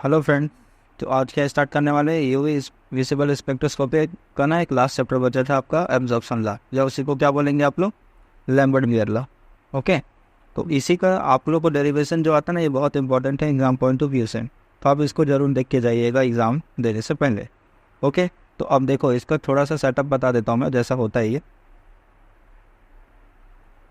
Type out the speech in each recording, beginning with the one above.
Hello friend. तो आज क्या स्टार्ट करने वाले हैं यूवी विजिबल स्पेक्ट्रोस्कोपी का ना एक लास्ट चैप्टर बचा था आपका एब्जॉर्प्शन लॉ, या उसी को क्या बोलेंगे आप लोग, लैम्बर्ट मीयर लॉ। ओके। तो इसी का आप लोग को डेरिवेशन जो आता है ना, ये बहुत इंपॉर्टेंट है एग्जाम पॉइंट ऑफ व्यू से, तो आप इसको जरूर देख के जाइएगा एग्जाम देने से पहले। ओके। तो अब देखो इसका थोड़ा सा सेटअप बता देता हूँ मैं, जैसा होता है ये।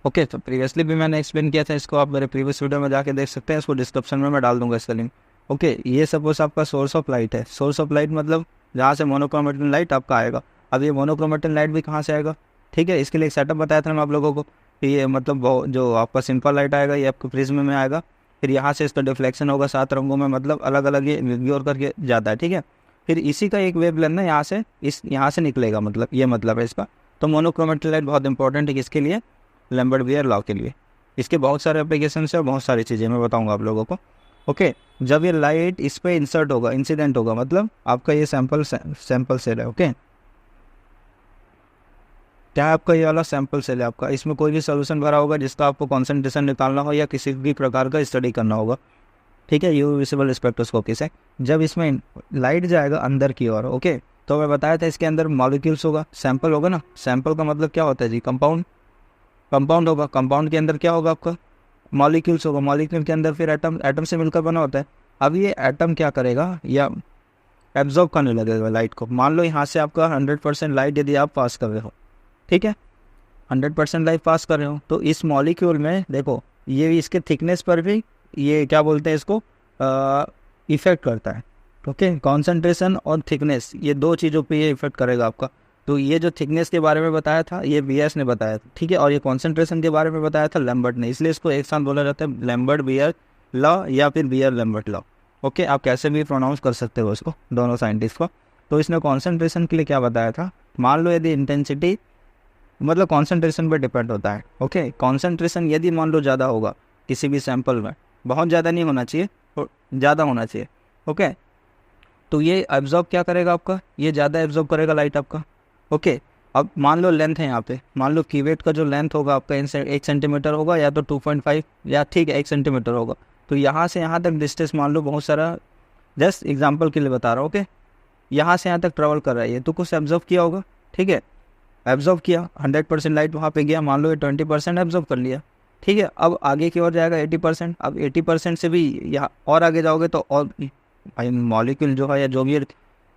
ओके। तो प्रीवियसली भी मैंने एक्सप्लेन किया था इसको, आप मेरे प्रीवियस वीडियो में जाके देख सकते हैं, इसको डिस्क्रिप्शन में मैं डाल दूंगा इसका लिंक। ओके। ये सपोज आपका सोर्स ऑफ लाइट है। सोर्स ऑफ लाइट मतलब जहाँ से मोनोक्रोमेटिक लाइट आपका आएगा। अब ये मोनोक्रोमेटिक लाइट भी कहाँ से आएगा, ठीक है। इसके लिए एक सेटअप बताया था मैं आप लोगों को कि ये मतलब जो आपका सिंपल लाइट आएगा ये आपको प्रिज्म में आएगा, फिर यहाँ से इसका डिफ्लेक्शन होगा 7 रंगों में, मतलब अलग अलग ये इग्नोर करके जाता है, ठीक है। फिर इसी का एक वेव लेंथ ना यहाँ से निकलेगा, मतलब ये मतलब है इसका। तो मोनोक्रोमेटिक लाइट बहुत इंपॉर्टेंट है किसके लिए, लैम्बर्ट वियर लॉ के लिए। इसके बहुत सारे एप्लीकेशन है और बहुत सारी चीज़ें मैं बताऊंगा आप लोगों को। ओके। जब ये लाइट इस पे इंसर्ट होगा, इंसिडेंट होगा, मतलब आपका ये सैंपल सेल है। ओके। क्या है आपका ये वाला सैंपल सेल है आपका, इसमें कोई भी सोल्यूशन भरा होगा जिसका आपको कॉन्सेंट्रेशन निकालना हो या किसी भी प्रकार का स्टडी करना होगा, ठीक है, यूवी विजिबल स्पेक्ट्रोस्कोपी से। जब इसमें लाइट जाएगा अंदर की ओर, ओके, तो मैं बताया था इसके अंदर मॉलिक्यूल्स होगा, सैंपल होगा ना। सैंपल का मतलब क्या होता है जी, कंपाउंड। कंपाउंड होगा, कंपाउंड के अंदर क्या होगा आपका, मॉलिक्यूल्स होगा, मॉलिक्यूल के अंदर फिर एटम, एटम से मिलकर बना होता है। अब ये एटम क्या करेगा, या एब्जॉर्ब करने लगेगा लाइट को। मान लो यहाँ से आपका 100% लाइट यदि आप पास कर रहे हो, ठीक है, 100% लाइट पास कर रहे हो, तो इस मॉलिक्यूल में देखो ये इसके थिकनेस पर भी ये क्या बोलते हैं इसको, इफेक्ट करता है। ओके। कॉन्सेंट्रेशन और थिकनेस ये दो चीज़ों पे ये इफेक्ट करेगा आपका। तो ये जो थिकनेस के बारे में बताया था ये बीएस ने बताया था, ठीक है, और ये कॉन्सेंट्रेशन के बारे में बताया था लैम्बर्ट ने, इसलिए इसको एक साथ बोला जाता है लैम्बर्ट बियर लॉ या फिर बियर लैम्बर्ट लॉ। ओके। आप कैसे भी प्रोनाउंस कर सकते हो उसको, दोनों साइंटिस्ट को। तो इसने कॉन्सेंट्रेशन के लिए क्या बताया था, मान लो यदि इंटेंसिटी मतलब कॉन्सेंट्रेशन पर डिपेंड होता है। ओके। कॉन्सेंट्रेशन यदि मान लो ज़्यादा होगा किसी भी सैंपल में, बहुत ज़्यादा नहीं होना चाहिए, ज़्यादा होना चाहिए। ओके। तो ये एब्जॉर्ब क्या करेगा आपका, ये ज़्यादा एब्जॉर्ब करेगा लाइट आपका। ओके। अब मान लो लेंथ है यहाँ पे, मान लो कीवेट का जो लेंथ होगा आपका 1 सेंटीमीटर होगा या तो 2.5, या ठीक है 1 सेंटीमीटर होगा। तो यहाँ से यहाँ तक डिस्टेंस मान लो बहुत सारा, जस्ट एग्जाम्पल के लिए बता रहा हूँ। ओके। यहाँ से यहाँ तक ट्रेवल कर रहा है ये, तो कुछ एब्जॉर्ब किया होगा, ठीक है, एब्जॉर्ब किया, 100% लाइट वहाँ पे गया, मान लो ये 20% एब्जॉर्ब कर लिया, ठीक है। अब आगे की ओर जाएगा 80%, अब 80% से भी यहाँ और आगे जाओगे तो और भाई मॉलिक्यूल जो है या जो भी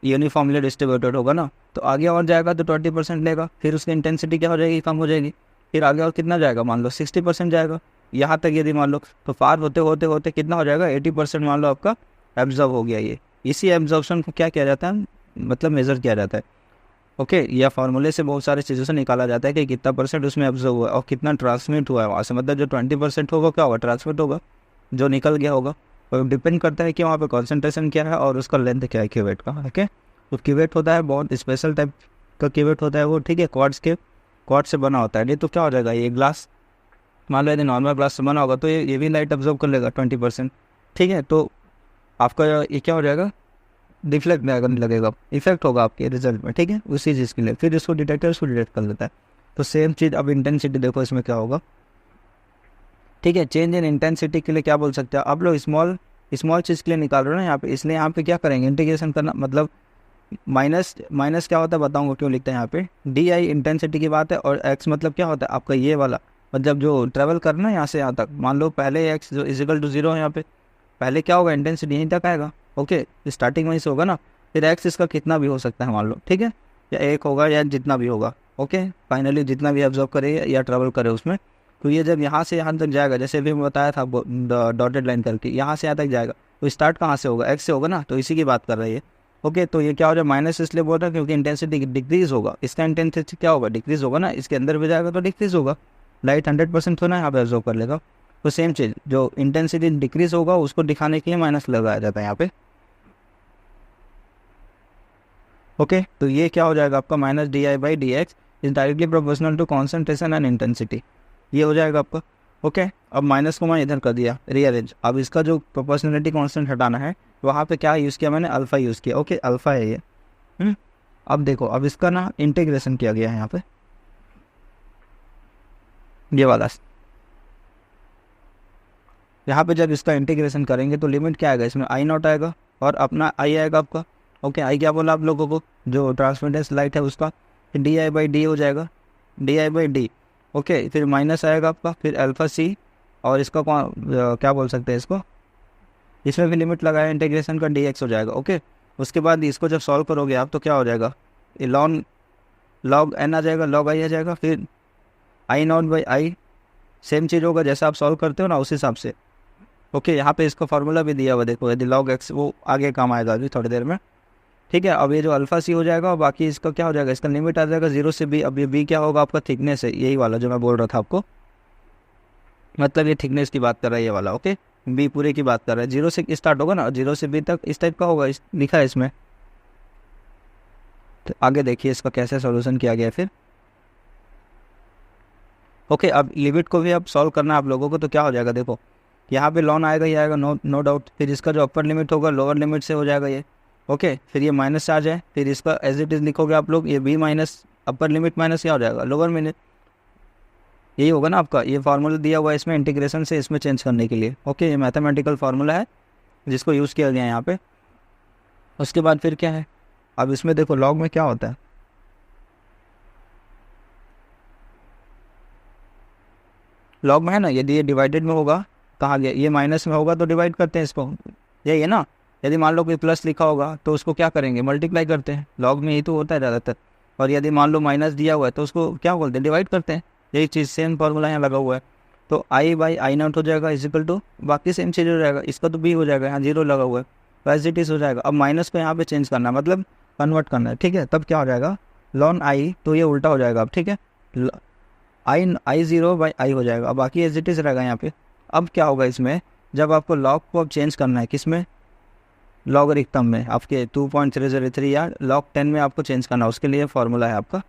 यूनिफॉर्मली डिस्ट्रीब्यूटेड होगा ना, तो आगे और जाएगा तो 20% लेगा, फिर उसकी इंटेंसिटी क्या हो जाएगी, कम हो जाएगी। फिर आगे और कितना जाएगा, मान लो 60% जाएगा, यहाँ तक यदि मान लो, तो पार होते होते होते कितना हो जाएगा, 80% मान लो आपका एब्जॉर्ब हो गया ये। इसी एब्जॉर्प्शन को क्या किया जाता है, मतलब मेजर किया जाता है। ओके। या फार्मूले से बहुत सारी चीज़ों से निकाला जाता है कि कितना परसेंट उसमें एब्जॉर्ब हुआ और कितना ट्रांसमिट हुआ है वहाँ से, मतलब जो 20% होगा क्या होगा, ट्रांसमिट होगा, जो निकल गया होगा। और डिपेंड करता है कि वहाँ पे कॉन्सेंट्रेशन क्या है और उसका लेंथ क्या है क्यूवेट का। ओके। तो क्यूवेट होता है बहुत स्पेशल टाइप का क्यूवेट होता है वो, ठीक है, क्वार्ट्ज से बना होता है। नहीं तो क्या हो जाएगा, ये ग्लास मान लो यदि नॉर्मल ग्लास से बना होगा तो ये भी लाइट एब्जॉर्ब कर लेगा 20%, ठीक है। तो आपका ये क्या हो जाएगा, डिफ्लेक्ट करने लगेगा, इफेक्ट होगा आपके रिजल्ट में, ठीक है, उसी चीज़ के लिए। फिर इसको डिटेक्टर उसको डिटेक्ट कर लेता है। तो सेम चीज़, अब इंटेंसिटी देखो इसमें क्या होगा, ठीक है। चेंज इन इंटेंसिटी के लिए क्या बोल सकते हैं आप लोग, स्मॉल स्मॉल चीज़ के लिए निकाल रहे हो ना यहाँ पे, इसलिए यहाँ पे क्या करेंगे, इंटीग्रेशन करना, मतलब माइनस माइनस क्या होता है बताऊँगा क्यों लिखते हैं यहाँ पे। डी आई इंटेंसिटी की बात है, और एक्स मतलब क्या होता है आपका ये वाला, मतलब जो ट्रेवल करना है यहाँ से यहाँ तक, मान लो पहले एक्स जो इजिकल टू 0 है यहाँ पे, पहले क्या होगा, इंटेंसिटी यहीं तक आएगा। ओके। स्टार्टिंग वहीं से होगा ना, फिर एक्स इसका कितना भी हो सकता है मान लो, ठीक है, या 1 होगा या जितना भी होगा। ओके। फाइनली जितना भी ऑब्जर्व करे या ट्रेवल करे उसमें, तो ये जब यहाँ से यहाँ तक जाएगा, जैसे भी मैं बताया था डॉटेड लाइन करके, यहाँ से यहाँ तक जाएगा, तो स्टार्ट कहाँ से होगा, एक्स से होगा ना, तो इसी की बात कर रही है। ओके। तो ये क्या हो जाए, माइनस इसलिए बोल रहा है क्योंकि इंटेंसिटी डिक्रीज होगा, इसका इंटेंसिटी क्या होगा, डिक्रीज होगा ना, इसके अंदर भी जाएगा तो डिक्रीज होगा। लाइट 100% होना यहाँ पे ऑब्जर्व कर लेगा, तो सेम चीज़ जो इंटेंसिटी डिक्रीज होगा उसको दिखाने के लिए माइनस लगाया जाता है यहाँ पे। ओके। तो ये क्या हो जाएगा आपका, minus D I by D X is directly proportional to concentration and intensity, ये हो जाएगा आपका। ओके। अब माइनस को मैं इधर कर दिया रीअरेंज, अब इसका जो प्रोपोर्शनलिटी कांस्टेंट हटाना है, वहाँ पे क्या यूज़ किया मैंने, अल्फा यूज़ किया। ओके। अल्फा है ये। अब देखो, अब इसका ना इंटीग्रेशन किया गया है यहाँ पे, ये वाला, यहाँ पे जब इसका इंटीग्रेशन करेंगे तो लिमिट क्या आएगा इसमें, आई नॉट आएगा, और अपना आई आएगा आपका। ओके, आई क्या बोला आप लोगों को, जो ट्रांसमिटेंस लाइट है उसका, फिर डी आई बाई डी हो जाएगा, D I by D. Okay, फिर माइनस आएगा आपका, फिर अल्फा सी, और इसका क्या बोल सकते हैं इसको, इसमें भी लिमिट लगाया इंटीग्रेशन का, डी एक्स हो जाएगा। ओके, उसके बाद इसको जब सॉल्व करोगे आप तो क्या हो जाएगा, लॉन लॉग एन आ जाएगा, लॉग आई आ जाएगा, फिर आई नॉट बाई आई, सेम चीज़ होगा जैसा आप सॉल्व करते हो ना उस हिसाब से। ओके, यहाँ पे इसका फार्मूला भी दिया हुआ देखो, यदि लॉग एक्स, वो आगे काम आएगा अभी थोड़ी देर में। ठीक है, अब ये जो अल्फा सी हो जाएगा और बाकी इसका क्या हो जाएगा, इसका लिमिट आ जाएगा 0 से बी। अब ये बी क्या होगा आपका, थिकनेस है, यही वाला जो मैं बोल रहा था आपको, मतलब ये थिकनेस की बात कर रहा है ये वाला। ओके, बी पूरे की बात कर रहा है, 0 से स्टार्ट होगा ना, 0 से बी तक इस टाइप का होगा, लिखा है इसमें। तो आगे देखिए इसका कैसे सॉल्यूशन किया गया है फिर। ओके, अब लिमिट को भी अब सॉल्व करना है आप लोगों को, तो क्या हो जाएगा देखो, यहाँ पे लॉन आएगा ही आएगा, नो डाउट। फिर इसका जो अपर लिमिट होगा लोअर लिमिट से हो जाएगा ये। ओके, फिर ये माइनस से आ जाए, फिर इसका एज इट इज़ लिखोगे आप लोग, ये B minus upper limit minus क्या हो जाएगा, लोअर लिमिट, यही होगा ना आपका। ये फार्मूला दिया हुआ है इसमें इंटीग्रेशन से इसमें चेंज करने के लिए। ओके, ये मैथमेटिकल फार्मूला है जिसको यूज़ किया गया है यहाँ पे। उसके बाद फिर क्या है, अब इसमें देखो लॉग में क्या होता है, लॉग में है ना, यदि ये डिवाइडेड में होगा, कहाँ गया, ये माइनस में होगा तो डिवाइड करते हैं इसको, यही है ना। यदि मान लो कोई प्लस लिखा होगा तो उसको क्या करेंगे, मल्टीप्लाई करते हैं, लॉग में यही तो होता है ज़्यादातर। और यदि मान लो माइनस दिया हुआ है तो उसको क्या बोलते हैं, डिवाइड करते हैं। यही चीज़ सेम फार्मूला यहाँ लगा हुआ है। तो आई बाई आई नॉट हो जाएगा इजिकल टू, बाकी सेम चीज़ हो जाएगा, इसका तो बी हो जाएगा, यहाँ 0 लगा हुआ है, वैसे इट इज़ हो जाएगा। अब माइनस को यहाँ पे चेंज करना है, मतलब कन्वर्ट करना है। ठीक है, तब क्या हो जाएगा, लॉन आई, तो ये उल्टा हो जाएगा अब। ठीक है, आई 0 बाई आई हो जाएगा, अब बाकी एज इट इज़ रहेगा यहाँ पे। अब क्या होगा इसमें, जब आपको लॉग को अब चेंज करना है, किस में, लॉगरिथम में, आपके 2.303 या लॉग 10 में आपको चेंज करना है, उसके लिए फार्मूला है आपका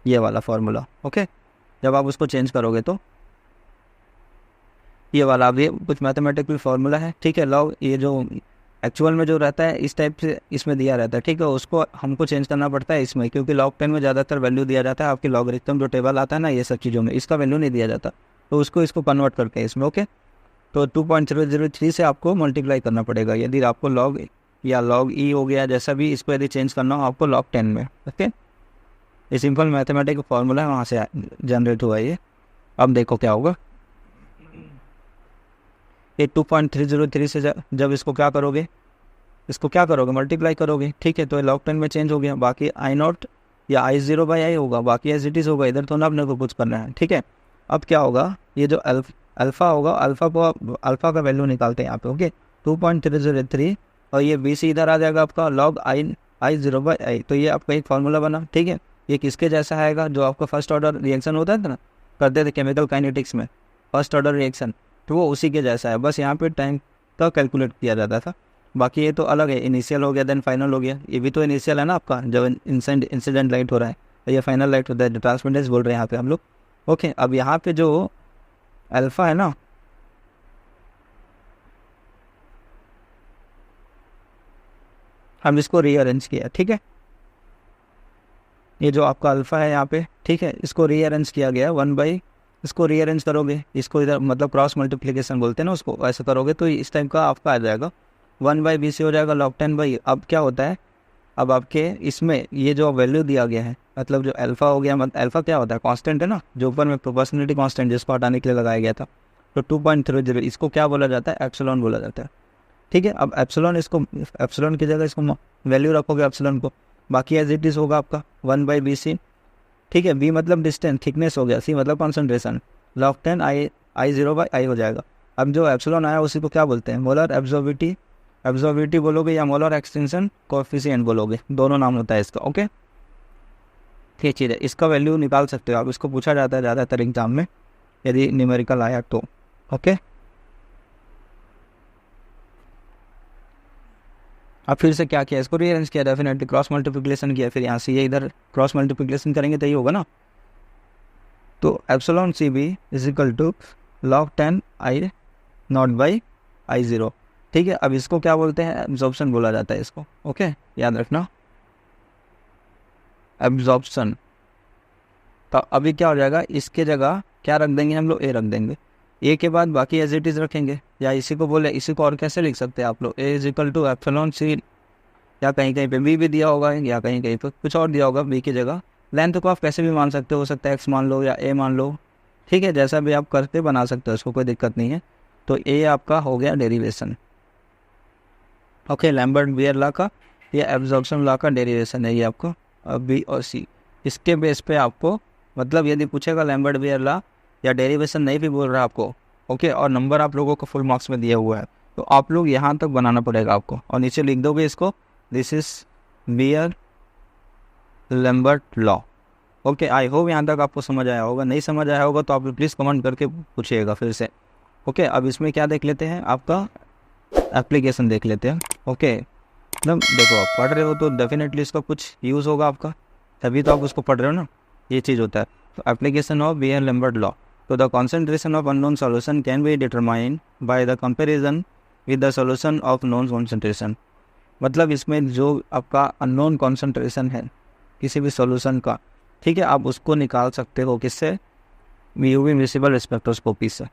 ये वाला फार्मूला। ओके, जब आप उसको चेंज करोगे तो ये वाला, अब ये कुछ मैथमेटिकल फार्मूला है। ठीक है, लॉग ये जो एक्चुअल में जो रहता है इस टाइप से इसमें दिया रहता है। ठीक है, उसको हमको चेंज करना पड़ता है इसमें, क्योंकि लॉग 10 में ज़्यादातर वैल्यू दिया जाता है आपकी लॉगरिथम जो टेबल आता है ना, ये सब चीज़ों में इसका वैल्यू नहीं दिया जाता, तो उसको इसको कन्वर्ट करके हैं इसमें। ओके, तो 2.003 से आपको मल्टीप्लाई करना पड़ेगा, यदि आपको लॉग या लॉग ई हो गया जैसा भी, इसको यदि चेंज करना हो आपको लॉग 10 में। ओके, ये सिंपल मैथमेटिकल फार्मूला है, वहाँ से जनरेट हुआ ये। अब देखो क्या होगा, ये 2.303 से जब इसको क्या करोगे, इसको क्या करोगे, मल्टीप्लाई करोगे। ठीक है, तो लॉग 10 में चेंज हो गया, बाकी आई नॉट या आई 0 बाई आई होगा, बाकी एज इट इज़ होगा, इधर तो ना अपने को कुछ करना है। ठीक है, अब क्या होगा, ये जो अल्फ़ा होगा, अल्फ़ा का वैल्यू निकालते हैं यहाँ पे। ओके, 2.303 और ये बी सी इधर आ जाएगा आपका, लॉग आई 0 बाई आई, तो ये आपका एक फार्मूला बना। ठीक है, ये किसके जैसा आएगा, जो आपका फर्स्ट ऑर्डर रिएक्शन होता है ना, करते थे केमिकल काइनेटिक्स में फर्स्ट ऑर्डर रिएक्शन, तो वो उसी के जैसा है, बस यहाँ पे टाइम का कैलकुलेट किया जाता था। बाकी ये तो अलग है, इनिशियल हो गया देन फाइनल हो गया, ये भी तो इनिशियल है ना आपका, जब इंसिडेंट लाइट हो रहा है, ये फाइनल लाइट होता है, ट्रांसमिटेंस बोल रहे हैं यहाँ पे हम लोग। ओके, अब यहाँ पे जो अल्फ़ा है ना, हम इसको रीअरेंज किया। ठीक है, ये जो आपका अल्फ़ा है यहाँ पे, ठीक है, इसको रीअरेंज किया गया 1 बाई, इसको रीअरेंज करोगे, इसको इधर मतलब क्रॉस मल्टीप्लिकेशन बोलते हैं ना उसको, ऐसा करोगे तो इस टाइप का आपका आ जाएगा 1 बाई बी सी हो जाएगा, लॉग 10 बाई। अब क्या होता है, अब आपके इसमें ये जो वैल्यू दिया गया है, मतलब जो अल्फ़ा हो गया, मतलब अल्फ़ा क्या होता है, कांस्टेंट है ना, जो ऊपर में प्रोपोर्शनलिटी कांस्टेंट जिसको हटाने के लिए लगाया गया था, तो 2.30 इसको क्या बोला जाता है, एप्सिलॉन बोला जाता है। ठीक है, अब एप्सिलॉन, इसको एप्सिलॉन की जगह इसको वैल्यू रखोगे एप्सिलॉन को, बाकी एज इट इज़ होगा आपका 1 बाई बी सी। ठीक है, बी मतलब डिस्टेंस, थिकनेस हो गया, सी मतलब concentration, log 10 I 0 by I हो जाएगा। अब जो एप्सिलॉन आया उसी को क्या बोलते हैं, मोलर एब्जॉर्बिविटी बोलोगे या मोलर एक्सटेंशन कोएफिशिएंट बोलोगे, दोनों नाम होता है इसका। ओके, ये चीज़ है, इसका वैल्यू निकाल सकते हो आप, इसको पूछा जाता है ज़्यादातर एग्जाम में यदि न्यूमेरिकल आया तो। ओके, अब फिर से क्या किया, इसको रीअरेंज किया, डेफिनेटली क्रॉस मल्टीप्लिकेशन किया, फिर यहाँ से ये इधर क्रॉस मल्टीप्लिकेशन करेंगे तो ये होगा ना, तो epsilon C B is equal to log 10 I not by I 0। ठीक है, अब इसको क्या बोलते हैं, एब्जॉर्प्शन बोला जाता है इसको। ओके, याद रखना, एब्जॉर्प्शन। तो अभी क्या हो जाएगा, इसके जगह क्या रख देंगे हम लोग, ए रख देंगे, ए के बाद बाकी एज इट इज़ रखेंगे, या इसी को बोले, इसी को और कैसे लिख सकते हैं आप लोग, ए इज इक्वल टू एप्सिलॉन सी, या कहीं कहीं पे बी भी दिया होगा, या कहीं कहीं पे कुछ और दिया होगा बी की जगह। लेंथ को आप कैसे भी मान सकते हो सकता है एक्स मान लो या ए मान लो, ठीक है, जैसा भी आप करके बना सकते हो, उसको कोई दिक्कत नहीं है। तो ए आपका हो गया derivation. Okay, Lambert Beer law का, ये एब्जॉर्प्शन लॉ का डेरिवेशन है ये आपको, बी और सी। इसके बेस पे आपको, मतलब यदि पूछेगा लैम्बर्ट बियर लॉ या डेरिवेशन नहीं भी बोल रहा आपको, ओके, और नंबर आप लोगों को फुल मार्क्स में दिया हुआ है, तो आप लोग यहाँ तक बनाना पड़ेगा आपको, और नीचे लिख दोगे इसको, this is Beer Lambert law. Okay, I hope यहाँ तक आपको समझ आया होगा। नहीं समझ आया होगा तो आप प्लीज़ कमेंट करके पूछिएगा फिर से। ओके, अब इसमें क्या देख लेते हैं, आपका एप्लीकेशन देख लेते हैं। ओके, मतलब देखो आप पढ़ रहे हो तो डेफिनेटली इसका कुछ यूज़ होगा आपका, तभी तो आप उसको पढ़ रहे हो ना, ये चीज़ होता है। तो application of Beer Lambert law, तो the concentration of unknown solution can be determined by the comparison with the solution of known concentration. मतलब इसमें जो आपका अननोन कॉन्सेंट्रेशन है किसी भी सॉल्यूशन का, ठीक है, आप उसको निकाल सकते हो किससे, यूवी विजिबल स्पेक्ट्रोस्कोपी से,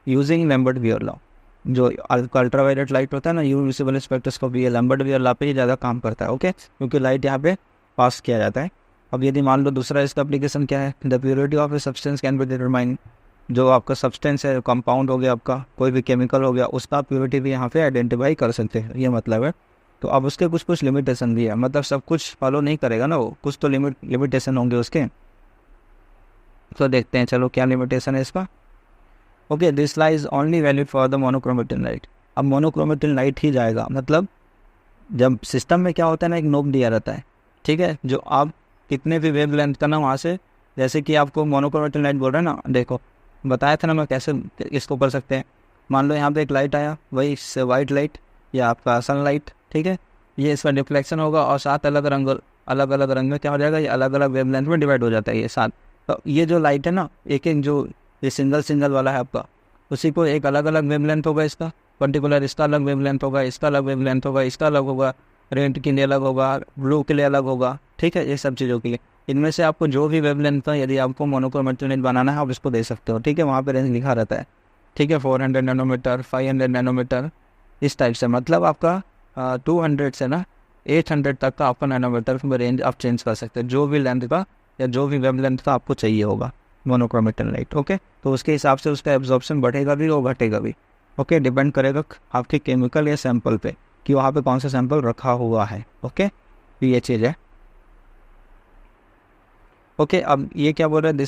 यूजिंग लैम्बर्ट बियर लॉ। जो अल्ट्रावायलेट लाइट होता है ना, यूवी विजिबल स्पेक्ट्रोस्कोपी, ये लैम्बर्ट बियर लॉ पे ही ज़्यादा काम करता है। ओके, क्योंकि लाइट यहाँ पे पास किया जाता है। अब यदि मान लो दूसरा इसका एप्लीकेशन क्या है, the purity of a substance can be determine, जो आपका सब्सटेंस है, कंपाउंड हो गया आपका, कोई भी केमिकल हो गया, उसका प्योरिटी भी यहाँ पे आइडेंटिफाई कर सकते हैं, ये मतलब है। तो अब उसके कुछ कुछ लिमिटेशन भी है, मतलब सब कुछ फॉलो नहीं करेगा ना वो, कुछ तो लिमिटेशन होंगे उसके। तो देखते हैं, चलो क्या लिमिटेशन है इसका। Okay, this law is only valid for the monochromatic light. अब मोनोक्रोमेटिक लाइट ही जाएगा, मतलब जब सिस्टम में क्या होता है ना, एक नोब दिया रहता है, ठीक है, जो आप कितने भी वेव लेंथ का ना वहाँ से, जैसे कि आपको मोनोक्रोमेटिक लाइट बोल रहे हैं ना, देखो बताया था ना मैं कैसे इसको कर सकते हैं। मान लो यहाँ पे एक लाइट आया, वही वाइट लाइट या आपका सनलाइट, ठीक है, ये इसका रिफ्लेक्शन होगा और 7 अलग अलग रंग में क्या हो जाएगा, ये अलग अलग वेव लेंथ में डिवाइड हो जाता है ये 7। तो ये जो लाइट है ना, एक एक जो ये सिंगल वाला है आपका, उसी को एक अलग अलग वेव लेंथ होगा इसका पर्टिकुलर, इसका अलग वेव लेंथ होगा, इसका अलग वेव लेंथ होगा, इसका अलग होगा, रेड के लिए अलग होगा, ब्लू के लिए अलग होगा, ठीक है, ये सब चीज़ों के लिए। इनमें से आपको जो भी वेव लेंथ का यदि आपको मोनोक्रोमेटिक लाइट बनाना है, आप इसको दे सकते हो, ठीक है, वहाँ पे रेंज लिखा रहता है, ठीक है, 400 नैनोमीटर, 500 नैनोमीटर, इस टाइप से। मतलब आपका 200 से ना 800 तक का आपका नैनोमीटर में रेंज आप चेंज कर सकते हैं, जो भी लेंथ का या जो भी वेव लेंथ का आपको चाहिए होगा मोनोक्रोमेटिक लाइट। ओके, तो उसके हिसाब से उसका एब्जॉर्प्शन बढ़ेगा भी और घटेगा भी। ओके, डिपेंड करेगा आपके केमिकल या सैंपल पे कि वहाँ पे कौन सा सैंपल रखा हुआ है। ओके, तो ये चीज़ है। ओके, अब ये क्या बोल रहा है,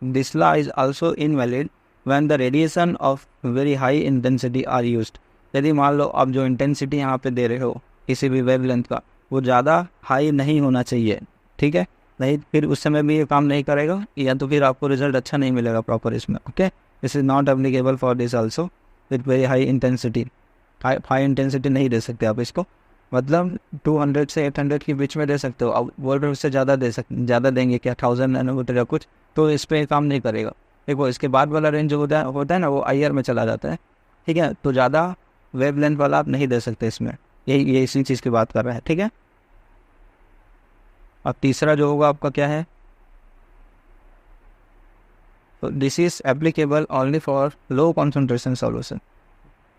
this law is also invalid when the radiation of very high intensity are used. यदि मान लो आप जो इंटेंसिटी यहाँ पे दे रहे हो किसी भी वेवलेंथ का, वो ज़्यादा हाई नहीं होना चाहिए, ठीक है, नहीं फिर उस समय भी ये काम नहीं करेगा, या तो फिर आपको रिजल्ट अच्छा नहीं मिलेगा प्रॉपर इसमें। Okay, this is not applicable for this also with very high intensity. High intensity नहीं दे सकते आप इसको, मतलब 200 से 800 के बीच में दे सकते हो। अब बोल रहे उससे ज़्यादा देंगे क्या, 1000 नैनोमीटर या कुछ, तो इस पर काम नहीं करेगा। देखो इसके बाद वाला रेंज जो होता है ना, वो IR में चला जाता है, ठीक है, तो ज़्यादा वेव लेंथ वाला आप नहीं दे सकते इसमें, ये इसी चीज़ की बात कर रहा है, ठीक है। अब तीसरा जो होगा आपका क्या है, तो this is applicable only for low concentration solution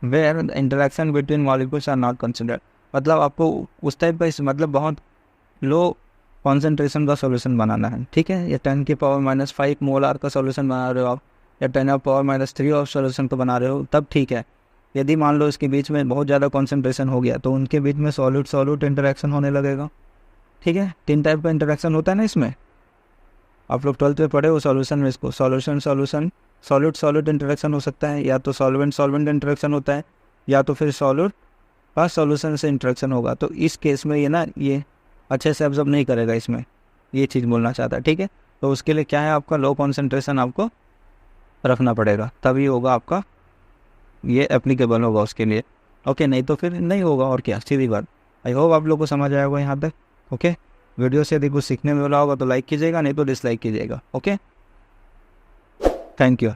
where the interaction between molecules are not considered. मतलब आपको उस टाइप का मतलब बहुत लो कॉन्सेंट्रेशन का सॉल्यूशन बनाना है, ठीक है, या 10⁻⁻5 मोलार का सॉल्यूशन बना रहे हो आप, या 10⁻⁻3 ऑफ सॉल्यूशन को बना रहे हो, तब ठीक है। यदि मान लो इसके बीच में बहुत ज़्यादा कॉन्सेंट्रेशन हो गया, तो उनके बीच में सॉल्यूट इंटरेक्शन होने लगेगा, ठीक है। 3 टाइप का इंटरेक्शन होता है ना इसमें, आप लोग 12th में पढ़े हो सॉल्यूशन में इसको, सॉल्यूट इंटरेक्शन हो सकता है, या तो सॉल्वेंट इंटरेक्शन होता है, या तो फिर सॉल्यूट का सॉल्यूशन से इंटरेक्शन होगा। तो इस केस में ये अच्छे से एब्जॉर्ब नहीं करेगा इसमें, ये चीज़ बोलना चाहता है, ठीक है। तो उसके लिए क्या है, आपका लो कॉन्सेंट्रेशन आपको रखना पड़ेगा, तभी होगा आपका ये एप्लीकेबल होगा उसके लिए। ओके, नहीं तो फिर नहीं होगा, और क्या, सीधी बात। आई होप आप लोग को समझ आया होगा यहाँ तक। ओके, वीडियो से यदि कुछ सीखने में मिला होगा तो लाइक कीजिएगा, नहीं तो डिसलाइक कीजिएगा। Okay, thank you.